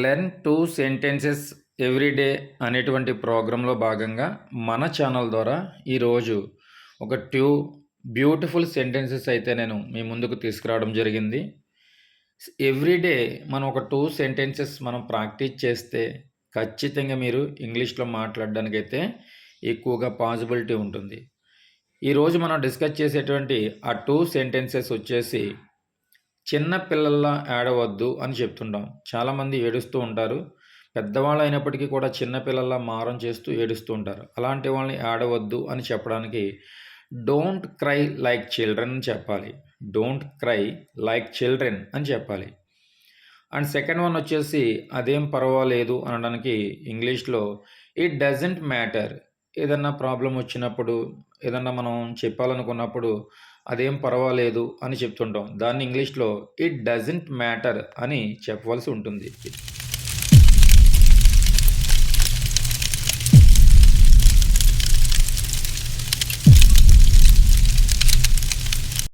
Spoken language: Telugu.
లెర్న్ 2 సెంటెన్సెస్ ఎవ్రీడే అనేటువంటి ప్రోగ్రాంలో భాగంగా మన ఛానల్ ద్వారా ఈరోజు ఒక 2 బ్యూటిఫుల్ సెంటెన్సెస్ అయితే నేను మీ ముందుకు తీసుకురావడం జరిగింది. ఎవ్రీడే మనం ఒక 2 సెంటెన్సెస్ మనం ప్రాక్టీస్ చేస్తే ఖచ్చితంగా మీరు ఇంగ్లీష్లో మాట్లాడడానికైతే ఎక్కువగా పాసిబిలిటీ ఉంటుంది. ఈరోజు మనం డిస్కస్ చేసేటువంటి ఆ 2 సెంటెన్సెస్ వచ్చేసి చిన్న పిల్లల్లా ఏడవద్దు అని చెప్తుంటాం. చాలామంది ఏడుస్తూ ఉంటారు. పెద్దవాళ్ళు అయినప్పటికీ కూడా చిన్న పిల్లల్లా మారం చేస్తూ ఏడుస్తూ ఉంటారు. అలాంటి వాళ్ళని ఏడవద్దు అని చెప్పడానికి డోంట్ క్రై లైక్ చిల్డ్రన్ అని చెప్పాలి. డోంట్ క్రై లైక్ చిల్డ్రన్ అని చెప్పాలి. అండ్ సెకండ్ వన్ వచ్చేసి అదేం పర్వాలేదు అనడానికి ఇంగ్లీష్లో ఇట్ డజంట్ మ్యాటర్. ఏదన్నా ప్రాబ్లం వచ్చినప్పుడు, ఏదన్నా మనం చెప్పాలనుకున్నప్పుడు అదేం పర్వాలేదు అని చెప్తుంటాం. దాన్ని ఇంగ్లీష్లో ఇట్ డజంట్ మ్యాటర్ అని చెప్పవలసి ఉంటుంది.